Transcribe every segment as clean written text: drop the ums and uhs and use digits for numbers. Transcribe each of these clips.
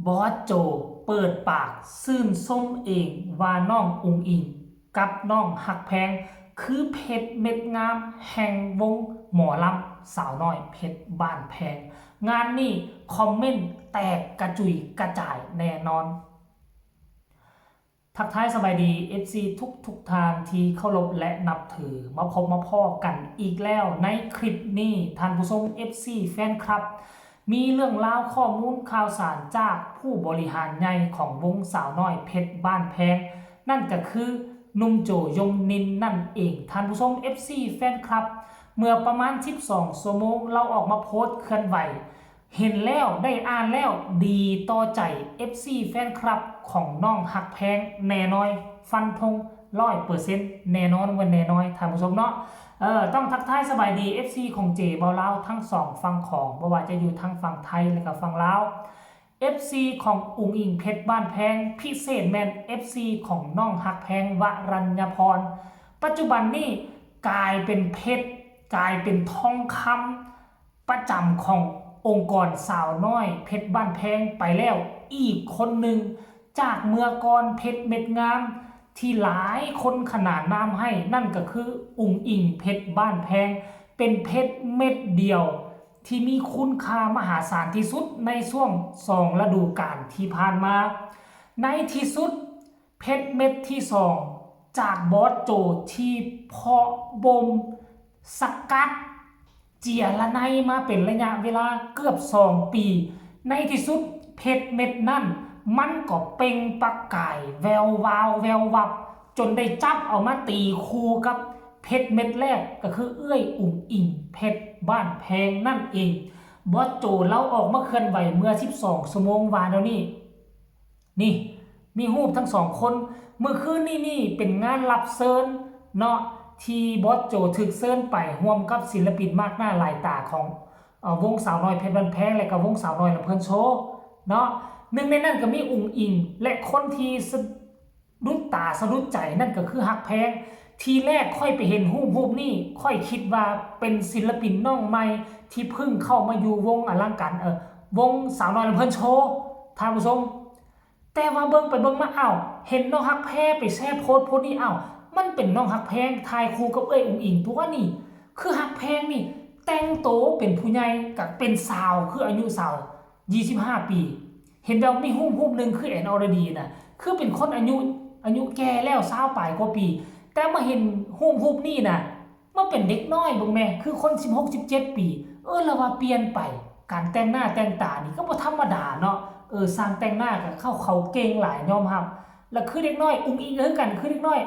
บอสโจเปิดปากซื่นส้มเองว่าน้องอุงอิงกับน้องหักแพงคือเพชรเม็ดงามแห่งวงหมอลำสาวน้อยเพชรบ้านแพงงานนี้คอมเมนต์แตกกระจุยกระจายแน่นอนทักทายสบายดี FC ทุกทางที่เคารพและนับถือมาพบมาพ่อกันอีกแล้วในคลิปนี้ท่านผู้ชม FC แฟนคลับมีเรื่องราวข้อมูลข่าวสารจากผู้บริหารใหญ่ของวงสาวน้อยเพชรบ้านแพงนั่นก็คือนุ่มโจยงนินนั่นเองท่านผู้ชม FC แฟนคลับเมื่อประมาณ12 ชั่วโมงเราออกมาโพสต์เคลื่อนไหวเห็นแล้วได้อ่านแล้วดีต่อใจ FC แฟนคลับของน้องหักแพงแน่นอนฟันธง100%แน่นอนวันแน่นอนท่านผู้ชมเนาะต้องทักทายสบายดี FC ของเจเบาลาวทั้งสองฝั่งของบ่ว่าจะอยู่ทั้งฝั่งไทยและก็ฝั่งลาว FC ของอุ๋งอิงเพชรบ้านแพงพิเศษแมน FC ของน้องหักแพงวรัญญพรปัจจุบันนี้กลายเป็นเพชรกลายเป็นทองคำประจำขององค์กรสาวน้อยเพชรบ้านแพงไปแล้วอีกคนหนึ่งจากเมื่อก่อนเพชรเม็ดงามที่หลายคนขนานนามให้นั่นก็คืออุ๋งอิงเพชรบ้านแพงเป็นเพชรเม็ดเดียวที่มีคุณค่ามหาศาลที่สุดในช่วง2 ฤดูกาลที่ผ่านมาในที่สุดเพชรเม็ดที่2จากบอสโจที่เพาะบ่มสกัดเจียละไนมาเป็นระยะเวลาเกือบ2 ปีในที่สุดเพชรเม็ดนั่นมันก็เป่งประกายแวววาวแวววับจนได้จับเอามาตีคู่กับเพชรเม็ดแรกก็คือเอื้อยอุ๋งอิงเพชรบ้านแพงนั่นเองบอสโจเล่าออกมาเคลื่อนไหวเมื่อ12 ชั่วโมงวานแล้วนี่มีรูปทั้งสองคนเมื่อคืนนี่เป็นงานรับเชิญเนาะที่บอสโจถึกเชิญไปร่วมกับศิลปินมากหน้าหลายตาของวงสาวน้อยเพชรบ้านแพงและก็วงสาวน้อยลำเพลินโชว์เนาะหนึ่งในนั้นก็มีอุ๋งอิงและคนที่สะดุดตาสะดุดใจนั่นก็คือหักแพงทีแรกค่อยไปเห็นรูปนี่ค่อยคิดว่าเป็นศิลปินน้องใหม่ที่เพิ่งเข้ามาอยู่วงอลังการวงสาวน้อยลำเพลินโชว์ท่านผู้ชมแต่ว่าเบิ่งไปเบิ่งมาเห็นน้องฮักแพงไปแช่โพสนี่มันเป็นน้องฮักแพงทายคู่กับเอ้ยอุ๋งอิงตัวนี่คือฮักแพงนี่แต่งโตเป็นผู้ใหญ่กับเป็นสาวคืออายุสาว25 ปีเห็นแบบมีรูปหนึ่งคือแอนอรดีน่ะคือเป็นคนอายุแก่แล้ว20 ปลายกว่าปีแต่มาเห็นรูปนี่น่ะมันเป็นเด็กน้อยบ่แม่คือคน16-17 ปีแล้วว่าเปลี่ยนไปการแต่งหน้าแต่งตานี่ก็บ่ธรรมดาเนาะสร้างแต่งหน้ากับเขาเก่งหลายยอมรับแล้วคือเด็กน้อยอุ้งอิงคือกันคือเด็กน้อย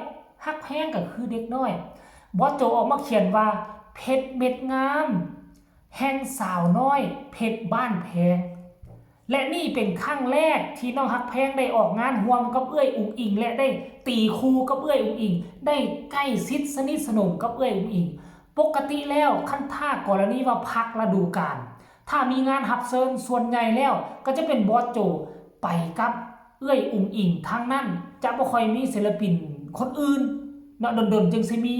ฮักแพงก็คือเด็กน้อยบอสโจออกมาเขียนว่าเพชรเม็ดงามแห่งสาวน้อยเพชรบ้านแพงและนี่เป็นครั้งแรกที่น้องฮักแพงได้ออกงานร่วมกับเอื้อยอุ๋งอิงและได้ตีคู่กับเอื้อยอุ๋งอิงได้ใกล้ชิดสนิทสนมกับเอื้อยอุ๋งอิงปกติแล้วขั้นท่ากรณีว่าพักฤดูกาลถ้ามีงานรับเชิญส่วนใหญ่แล้วก็จะเป็นบอสโจไปกับเอื้อยอุ๋งอิงทางนั้นจะบ่ค่อยมีศิลปินคนอื่นเนาะดนๆจึงสิมี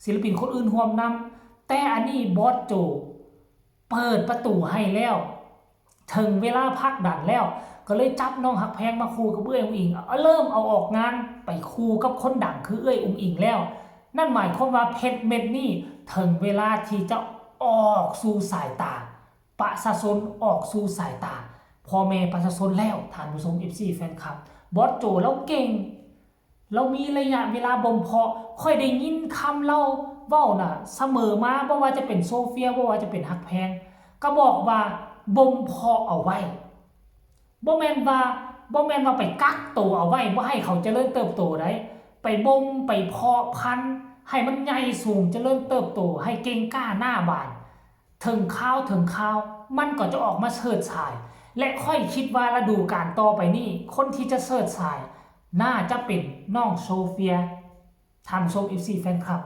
ศิลปินคนอื่นร่วมนำแต่อันนี้บอสโจเปิดประตูให้แล้วถึงเวลาพักดันแล้วก็เลยจับน้องฮักแพงมาคู่กับเอื้อยอุ๋งอิงเริ่มเอาออกงานไปคู่กับคนดังคือเอื้อยอุ๋งอิงแล้วนั่นหมายความว่าเพชรเม็ดนี่ถึงเวลาที่จะออกสู่สายตาประชาชนออกสู่สายตาพ่อแม่ประชาชนแล้วท่านผู้ชม FC แฟนคลับบอสโจแล้วเก่งเรามีระยะเวลาบ่มเพาะค่อยได้ยินคำเล่าเว้าน่ะเสมอมาบ่ว่าจะเป็นโซเฟียบ่ว่าจะเป็นฮักแพงก็บอกว่าบ่มเพาะเอาไว้บ่แม่นว่าไปกักตัวเอาไว้บ่ให้เขาเจริญเติบโตได้ไปบ่มไปเพาะพันธุ์ให้มันใหญ่สูงเจริญเติบโตให้เก่งกล้าหน้าบานถึงข้าวมันก็จะออกมาเฉิดฉายและค่อยคิดว่าฤดูกาลต่อไปนี้คนที่จะเฉิดฉายน่าจะเป็นน้องโซเฟียทำชม FC แฟนคลับ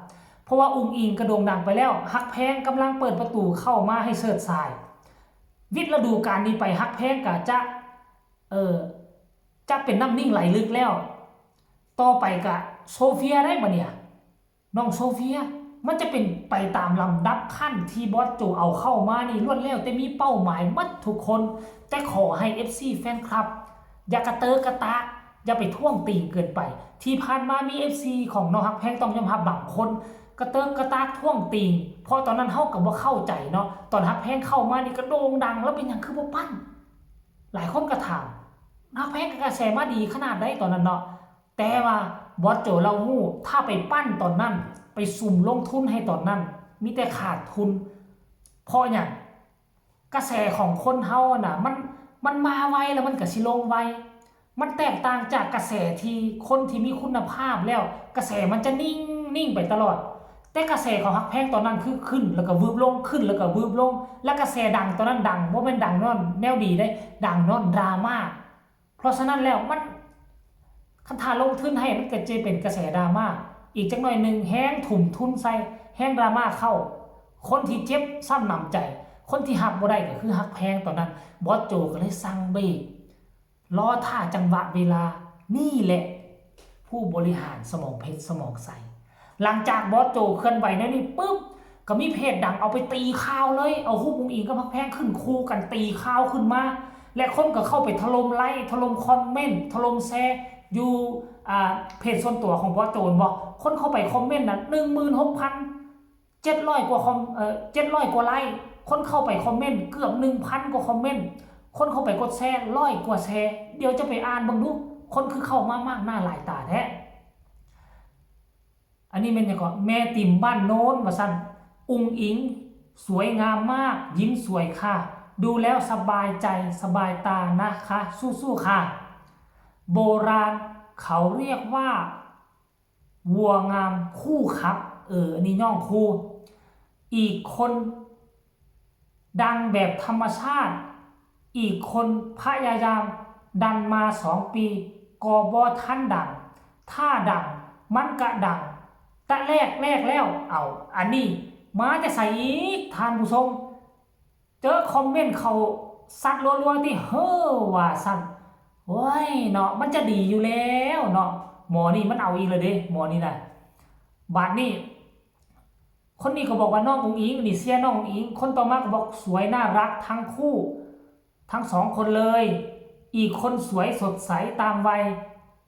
เพราะว่าอุ๋งอิงกระโด่งดังไปแล้วฮักแพงกำลังเปิดประตูเข้ามาให้เฉิดฉายวิทย์ฤดูกาลนี้ไปฮักแพงก็จะเป็นน้ำนิ่งไหลลึกแล้วต่อไปก็โซเฟียได้บ่เนี่ยน้องโซเฟีย มันจะเป็นไปตามลำดับขั้นที่บอสโจเอาเข้ามานี่ล้วนแล้วแต่มีเป้าหมายมัดทุกคนแต่ขอให้ FC แฟนคลับอย่ากระเตอกระตากอย่าไปท่วงตีเกินไปที่ผ่านมามี FC ของน้องฮักแพงต้องยอมรับบางคนกระเติกกระตากท่วงตีเพราะตอนนั้นเฮาก็บ่เข้าใจเนาะตอนฮักแพงเข้ามานี่ก็โด่งดังแล้วเป็นหยังคือบ่ปั้นหลายคนก็ถามฮักแพงก็กระแสมาดีขนาดใดตอนนั้นเนาะแต่ว่าบอสโจเราฮู้ถ้าไปปั้นตอนนั้นไปสุ่มลงทุนให้ตอนนั้นมีแต่ขาดทุนเพราะอย่างกระแสของคนเฮาน่ะมันมาไวแล้วมันก็สิลงไวมันแตกต่างจากกระแสที่คนที่มีคุณภาพแล้วกระแสมันจะนิ่งไปตลอดแต่กระแสของฮักแพงตอนนั้นคือขึ้นแล้วก็วืบลงขึ้นแล้วก็วืบลงและกระแสดังตอนนั้นดังบ่แม่นดังนอนแนวดีได้ดังนอนดราม่าเพราะฉะนั้นแล้วมันคันถ้าลงทุนให้มันก็จะเป็นกระแสดราม่าอีกจักหน่อยนึงแห้งถุ่มทุนใส่แห้งดราม่าเข้าคนที่เจ็บซ้ำหนำใจคนที่หักบ่ได้ก็คือฮักแพงตอนนั้นบอสโจก็เลยสั่งเบรกรอท่าจังหวะเวลานี่แหละผู้บริหารสมองเพชรสมองใสหลังจากบอสโจเคลื่อนไหวนั่นนี่ปุ๊บก็มีเพจดังเอาไปตีข่าวเลยเอาฮู้บุงอิงกับฮักแพงขึ้นคู่กันตีข่าวขึ้นมาและคนก็เข้าไปถล่มไลค์ถล่มคอมเมนต์ถล่มแชร์อยู่เพจส่วนตัวของบอสโจนบอกคนเข้าไปคอมเมนต์น่ะ 16,700 กว่า700 กว่าไลค์คนเข้าไปคอมเมนต์เกือบ 1,000 กว่าคอมเมนต์คนเข้าไปกดแชร์100 กว่าแชร์เดี๋ยวจะไปอ่านบังดูคนคือเข้ามามากหน้าหลายตาแท้อันนี้เป็นยังไงแม่ติ่มบ้านโน้นว่าซั่นอุงอิงสวยงามมากยิ้มสวยค่ะดูแล้วสบายใจสบายตานะคะสู้ๆค่ะโบราณเขาเรียกว่าวัวงามคู่ครับอันนี้ย่องคู่อีกคนดังแบบธรรมชาติอีกคนพยายามดันมา2 ปีก็บ่ทันดังถ้าดังมันก็ดังแต่แรกแล้วเอาอันนี้มาจะใส่อีกท่านผู้ชมเจอคอมเมนต์เขาซัดรัวๆที่เฮ้อว่าสั่นโอ้ยเนาะมันจะดีอยู่แล้วเนาะหมอนี่มันเอาอีกเลยเด้หมอนี่นะบาดนี้คนนี้ก็บอกว่าน้องอุ๋งอิงนี่เสียน้องอุ๋งอิงคนต่อมาก็บอกสวยน่ารักทั้งคู่ทั้ง2 คนเลยอีกคนสวยสดใสตามวัย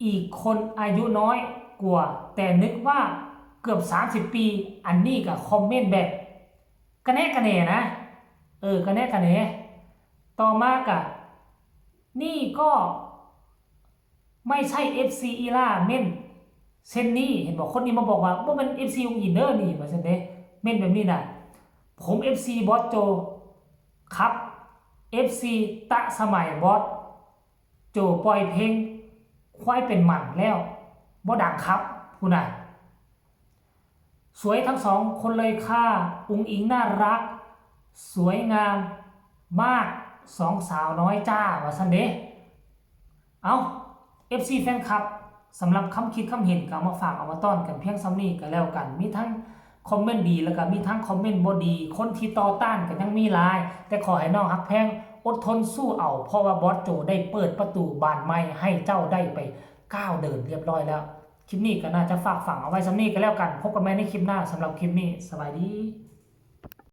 อีกคนอายุน้อยกว่าแต่นึกว่าเกือบ30 ปีอันนี้ก็คอมเมนต์แบบกระแนะกระแหน่นะกระแนะกระแหน่ต่อมากะนี่ก็ไม่ใช่ FC อีล่าเม่นเช่นนี้เห็นบอกคนนี้มาบอกว่าบ่เป็น FC อุ๋งอิงเด้อนี่ว่าซั่นเด้เม่นแบบนี้น่ะผม FC บอสโจครับ FC ตะสมัยบอสโจปล่อยเพลงควายเป็นหมันแล้วบ่ดังครับผู้น่ะสวยทั้ง2 คนเลยค่ะอุ๋งอิงน่ารักสวยงามมาก2 สาวน้อยจ้าว่าซั่นเด้เอา FC แฟนคลับสำหรับคำคิดคำเห็นก็มาฝากเอามาต้อนกันเพียงซ้ำนี้ก็แล้วกันมีทั้งคอมเมนต์ดีแล้วก็มีทั้งคอมเมนต์บ่ดีคนที่ต่อต้านก็ยังมีหลายแต่ขอให้น้องฮักแพงอดทนสู้เอาเพราะว่าบอสโจได้เปิดประตูบานใหม่ให้เจ้าได้ไปก้าวเดินเรียบร้อยแล้วคลิปนี้ก็น่าจะฝากฝังเอาไว้ซ้ำนี้ก็แล้วกันพบกันใหม่ในคลิปหน้าสำหรับคลิปนี้สวัสดี